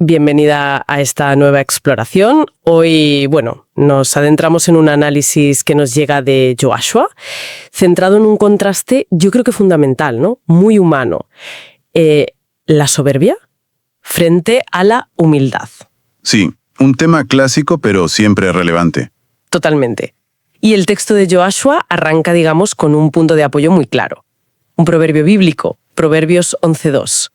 Bienvenida a esta nueva exploración. Hoy, nos adentramos en un análisis que nos llega de Joshua, centrado en un contraste, yo creo que fundamental, ¿no? Muy humano. La soberbia frente a la humildad. Sí, un tema clásico, pero siempre relevante. Totalmente. Y el texto de Joshua arranca, digamos, con un punto de apoyo muy claro. Un proverbio bíblico, Proverbios 11:2.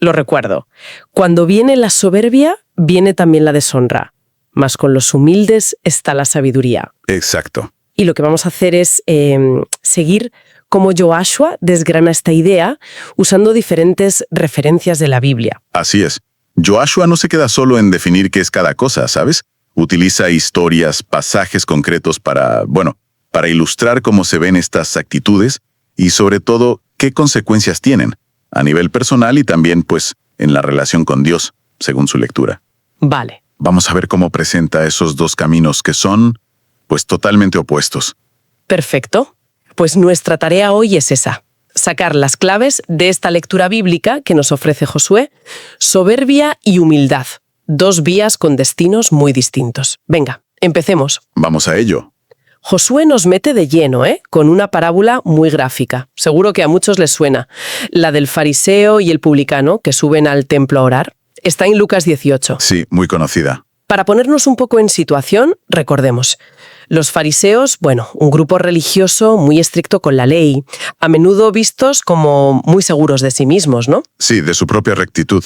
Lo recuerdo. Cuando viene la soberbia, viene también la deshonra. Mas con los humildes está la sabiduría. Exacto. Y lo que vamos a hacer es seguir cómo Joshua desgrana esta idea usando diferentes referencias de la Biblia. Así es. Joshua no se queda solo en definir qué es cada cosa, ¿sabes? Utiliza historias, pasajes concretos para ilustrar cómo se ven estas actitudes y sobre todo qué consecuencias tienen a nivel personal y también, en la relación con Dios, según su lectura. Vale. Vamos a ver cómo presenta esos dos caminos que son, totalmente opuestos. Perfecto. Pues nuestra tarea hoy es esa. Sacar las claves de esta lectura bíblica que nos ofrece Josué, soberbia y humildad. Dos vías con destinos muy distintos. Venga, empecemos. Vamos a ello. Josué nos mete de lleno, con una parábola muy gráfica. Seguro que a muchos les suena. La del fariseo y el publicano que suben al templo a orar. Está en Lucas 18. Sí, muy conocida. Para ponernos un poco en situación, recordemos. Los fariseos, un grupo religioso muy estricto con la ley, a menudo vistos como muy seguros de sí mismos, ¿no? Sí, de su propia rectitud.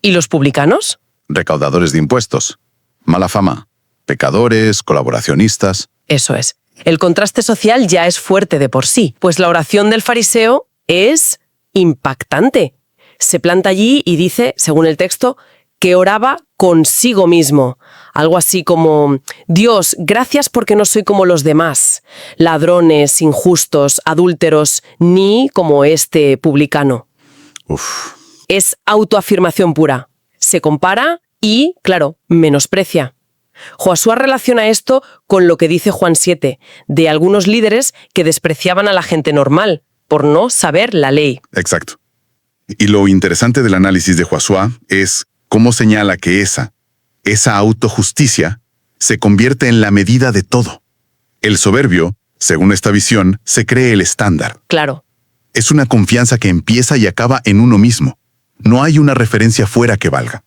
¿Y los publicanos? Recaudadores de impuestos. Mala fama. Pecadores, colaboracionistas. Eso es. El contraste social ya es fuerte de por sí, pues la oración del fariseo es impactante. Se planta allí y dice, según el texto, que oraba consigo mismo. Algo así como, Dios, gracias porque no soy como los demás, ladrones, injustos, adúlteros, ni como este publicano. Uf. Es autoafirmación pura. Se compara y, claro, menosprecia. Josué relaciona esto con lo que dice Juan 7, de algunos líderes que despreciaban a la gente normal por no saber la ley. Exacto. Y lo interesante del análisis de Josué es cómo señala que esa autojusticia se convierte en la medida de todo. El soberbio, según esta visión, se cree el estándar. Claro. Es una confianza que empieza y acaba en uno mismo. No hay una referencia fuera que valga.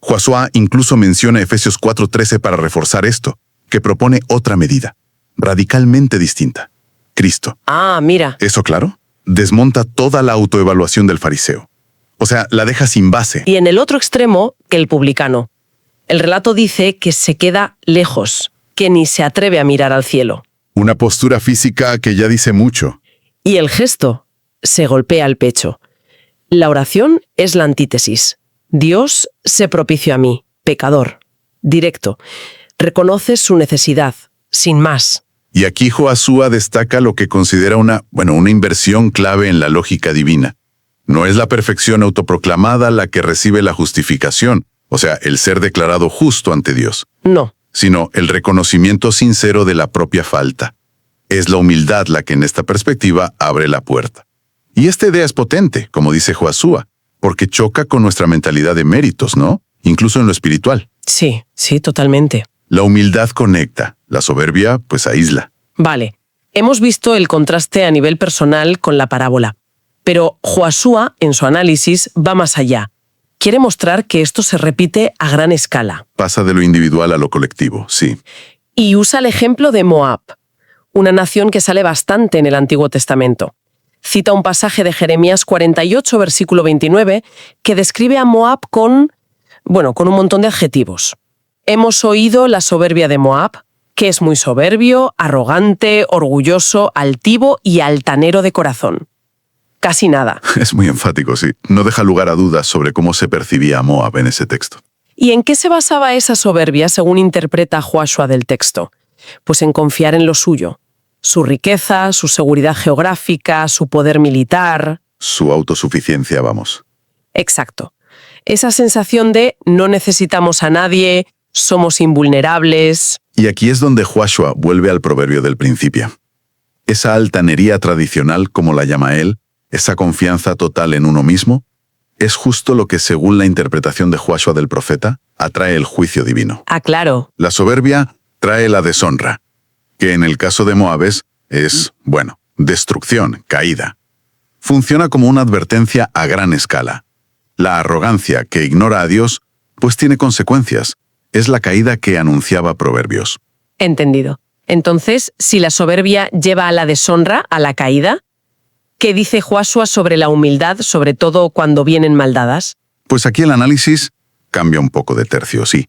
Josué incluso menciona Efesios 4:13 para reforzar esto, que propone otra medida, radicalmente distinta. Cristo. Ah, mira. ¿Eso claro? Desmonta toda la autoevaluación del fariseo. O sea, la deja sin base. Y en el otro extremo, el publicano. El relato dice que se queda lejos, que ni se atreve a mirar al cielo. Una postura física que ya dice mucho. Y el gesto se golpea el pecho. La oración es la antítesis. Dios se propició a mí, pecador. Directo. Reconoce su necesidad, sin más. Y aquí Josué destaca lo que considera una inversión clave en la lógica divina. No es la perfección autoproclamada la que recibe la justificación, o sea, el ser declarado justo ante Dios. No. Sino el reconocimiento sincero de la propia falta. Es la humildad la que en esta perspectiva abre la puerta. Y esta idea es potente, como dice Josué, porque choca con nuestra mentalidad de méritos, ¿no? Incluso en lo espiritual. Sí, totalmente. La humildad conecta, la soberbia, aísla. Vale, hemos visto el contraste a nivel personal con la parábola. Pero Josué, en su análisis, va más allá. Quiere mostrar que esto se repite a gran escala. Pasa de lo individual a lo colectivo, sí. Y usa el ejemplo de Moab, una nación que sale bastante en el Antiguo Testamento. Cita un pasaje de Jeremías 48, versículo 29, que describe a Moab con un montón de adjetivos. Hemos oído la soberbia de Moab, que es muy soberbio, arrogante, orgulloso, altivo y altanero de corazón. Casi nada. Es muy enfático, sí. No deja lugar a dudas sobre cómo se percibía a Moab en ese texto. ¿Y en qué se basaba esa soberbia según interpreta Joshua del texto? Pues en confiar en lo suyo. Su riqueza, su seguridad geográfica, su poder militar. Su autosuficiencia, vamos. Exacto. Esa sensación de no necesitamos a nadie, somos invulnerables. Y aquí es donde Joshua vuelve al proverbio del principio. Esa altanería tradicional, como la llama él, esa confianza total en uno mismo, es justo lo que, según la interpretación de Joshua del profeta, atrae el juicio divino. Ah, claro. La soberbia trae la deshonra, que en el caso de Moabes es, destrucción, caída. Funciona como una advertencia a gran escala. La arrogancia que ignora a Dios, pues tiene consecuencias. Es la caída que anunciaba Proverbios. Entendido. Entonces, si la soberbia lleva a la deshonra, a la caída, ¿qué dice Joshua sobre la humildad, sobre todo cuando vienen maldadas? Pues aquí el análisis cambia un poco de tercio, sí.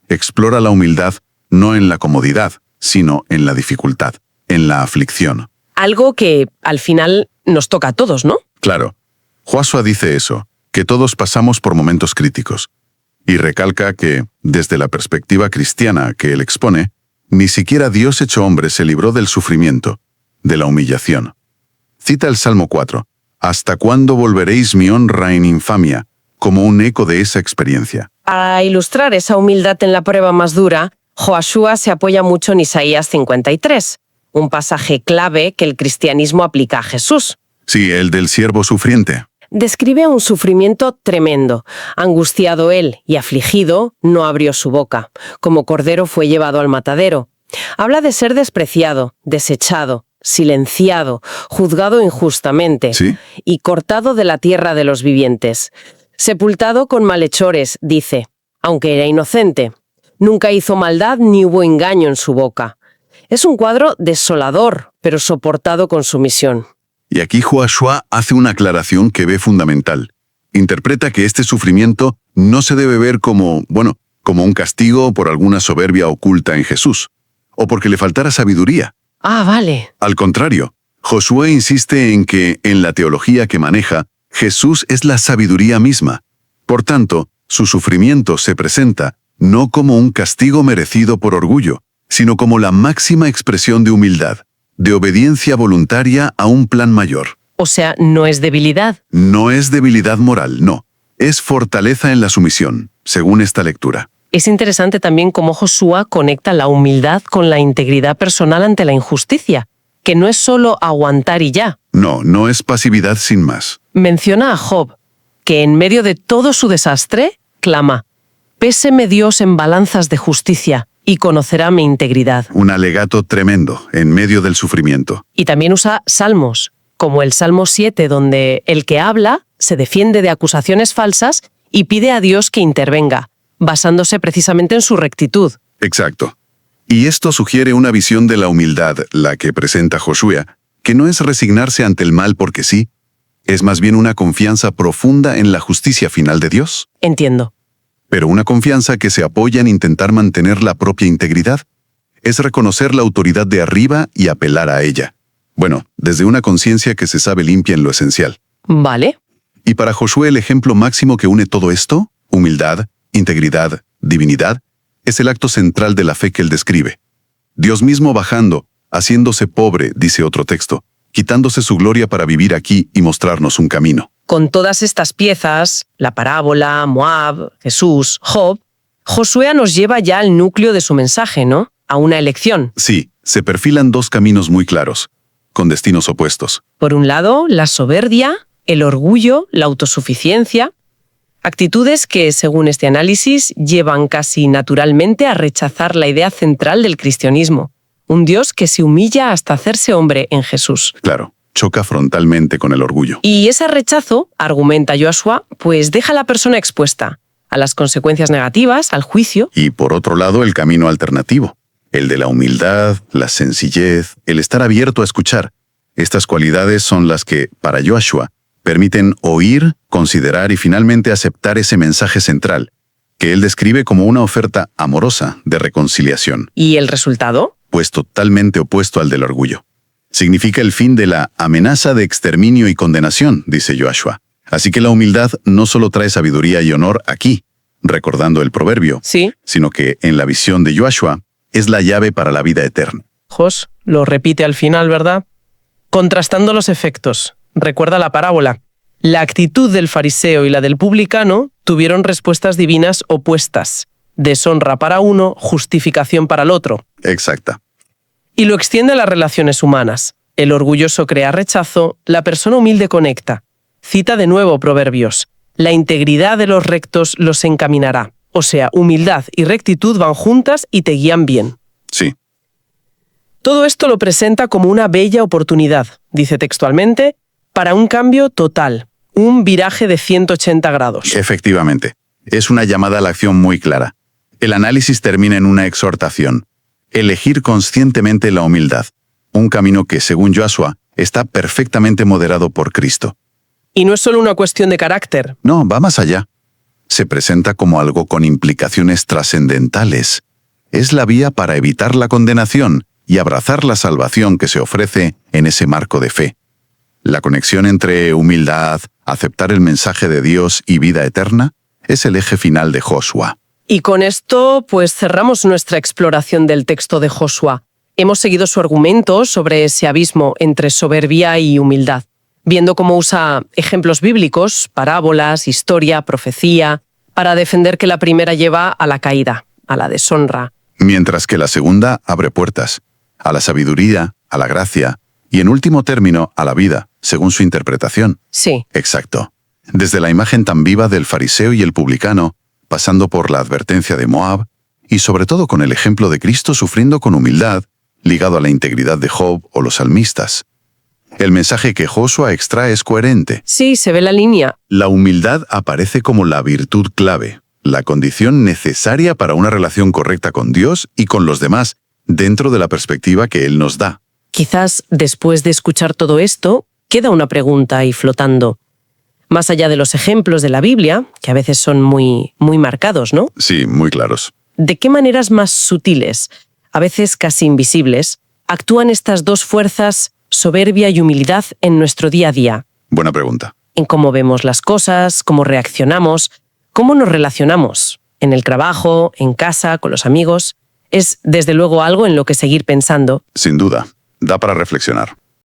Explora la humildad no en la comodidad, sino en la dificultad, en la aflicción. Algo que, al final, nos toca a todos, ¿no? Claro, Joshua dice eso, que todos pasamos por momentos críticos, y recalca que, desde la perspectiva cristiana que él expone, ni siquiera Dios hecho hombre se libró del sufrimiento, de la humillación. Cita el Salmo 4, «¿Hasta cuándo volveréis mi honra en infamia?», como un eco de esa experiencia. Para ilustrar esa humildad en la prueba más dura, Joshua se apoya mucho en Isaías 53, un pasaje clave que el cristianismo aplica a Jesús. Sí, el del siervo sufriente. Describe un sufrimiento tremendo. Angustiado él y afligido, no abrió su boca. Como cordero fue llevado al matadero. Habla de ser despreciado, desechado, silenciado, juzgado injustamente, ¿Sí? y cortado de la tierra de los vivientes. Sepultado con malhechores, dice, aunque era inocente. Nunca hizo maldad ni hubo engaño en su boca. Es un cuadro desolador, pero soportado con sumisión. Y aquí Joshua hace una aclaración que ve fundamental. Interpreta que este sufrimiento no se debe ver como un castigo por alguna soberbia oculta en Jesús, o porque le faltara sabiduría. Ah, vale. Al contrario, Josué insiste en que, en la teología que maneja, Jesús es la sabiduría misma. Por tanto, su sufrimiento se presenta no como un castigo merecido por orgullo, sino como la máxima expresión de humildad, de obediencia voluntaria a un plan mayor. O sea, no es debilidad. No es debilidad moral, no. Es fortaleza en la sumisión, según esta lectura. Es interesante también cómo Joshua conecta la humildad con la integridad personal ante la injusticia, que no es solo aguantar y ya. No es pasividad sin más. Menciona a Job, que en medio de todo su desastre, clama, «Péseme Dios en balanzas de justicia y conocerá mi integridad». Un alegato tremendo en medio del sufrimiento. Y también usa salmos, como el Salmo 7, donde el que habla se defiende de acusaciones falsas y pide a Dios que intervenga, basándose precisamente en su rectitud. Exacto. Y esto sugiere una visión de la humildad, la que presenta Josué, que no es resignarse ante el mal porque sí, es más bien una confianza profunda en la justicia final de Dios. Entiendo. Pero una confianza que se apoya en intentar mantener la propia integridad. Es reconocer la autoridad de arriba y apelar a ella. Bueno, desde una conciencia que se sabe limpia en lo esencial. Vale. Y para Josué el ejemplo máximo que une todo esto, humildad, integridad, divinidad, es el acto central de la fe que él describe. Dios mismo bajando, haciéndose pobre, dice otro texto, quitándose su gloria para vivir aquí y mostrarnos un camino. Con todas estas piezas, la parábola, Moab, Jesús, Job, Josué nos lleva ya al núcleo de su mensaje, ¿no? A una elección. Sí, se perfilan dos caminos muy claros, con destinos opuestos. Por un lado, la soberbia, el orgullo, la autosuficiencia, actitudes que, según este análisis, llevan casi naturalmente a rechazar la idea central del cristianismo, un Dios que se humilla hasta hacerse hombre en Jesús. Claro, choca frontalmente con el orgullo. Y ese rechazo, argumenta Joshua, pues deja a la persona expuesta a las consecuencias negativas, al juicio. Y por otro lado, el camino alternativo, el de la humildad, la sencillez, el estar abierto a escuchar. Estas cualidades son las que, para Joshua, permiten oír, considerar y finalmente aceptar ese mensaje central, que él describe como una oferta amorosa de reconciliación. ¿Y el resultado? Pues totalmente opuesto al del orgullo. Significa el fin de la amenaza de exterminio y condenación, dice Joshua. Así que la humildad no solo trae sabiduría y honor aquí, recordando el proverbio, Sí. sino que en la visión de Joshua es la llave para la vida eterna. Jos lo repite al final, ¿verdad? Contrastando los efectos. Recuerda la parábola. La actitud del fariseo y la del publicano tuvieron respuestas divinas opuestas. Deshonra para uno, justificación para el otro. Exacta. Y lo extiende a las relaciones humanas. El orgulloso crea rechazo, la persona humilde conecta. Cita de nuevo Proverbios. La integridad de los rectos los encaminará. O sea, humildad y rectitud van juntas y te guían bien. Sí. Todo esto lo presenta como una bella oportunidad, dice textualmente, para un cambio total, un viraje de 180 grados. Efectivamente. Es una llamada a la acción muy clara. El análisis termina en una exhortación. Elegir conscientemente la humildad. Un camino que, según Joshua, está perfectamente moderado por Cristo. Y no es solo una cuestión de carácter. No, va más allá. Se presenta como algo con implicaciones trascendentales. Es la vía para evitar la condenación y abrazar la salvación que se ofrece en ese marco de fe. La conexión entre humildad, aceptar el mensaje de Dios y vida eterna es el eje final de Joshua. Y con esto, pues cerramos nuestra exploración del texto de Joshua. Hemos seguido su argumento sobre ese abismo entre soberbia y humildad, viendo cómo usa ejemplos bíblicos, parábolas, historia, profecía, para defender que la primera lleva a la caída, a la deshonra. Mientras que la segunda abre puertas, a la sabiduría, a la gracia y, en último término, a la vida, según su interpretación. Sí. Exacto. Desde la imagen tan viva del fariseo y el publicano, pasando por la advertencia de Moab, y sobre todo con el ejemplo de Cristo sufriendo con humildad, ligado a la integridad de Job o los salmistas. El mensaje que Joshua extrae es coherente. Sí, se ve la línea. La humildad aparece como la virtud clave, la condición necesaria para una relación correcta con Dios y con los demás, dentro de la perspectiva que Él nos da. Quizás después de escuchar todo esto, queda una pregunta ahí flotando. Más allá de los ejemplos de la Biblia, que a veces son muy marcados, ¿no? Sí, muy claros. ¿De qué maneras más sutiles, a veces casi invisibles, actúan estas dos fuerzas, soberbia y humildad, en nuestro día a día? Buena pregunta. En cómo vemos las cosas, cómo reaccionamos, cómo nos relacionamos, en el trabajo, en casa, con los amigos. Es, desde luego, algo en lo que seguir pensando. Sin duda. Da para reflexionar.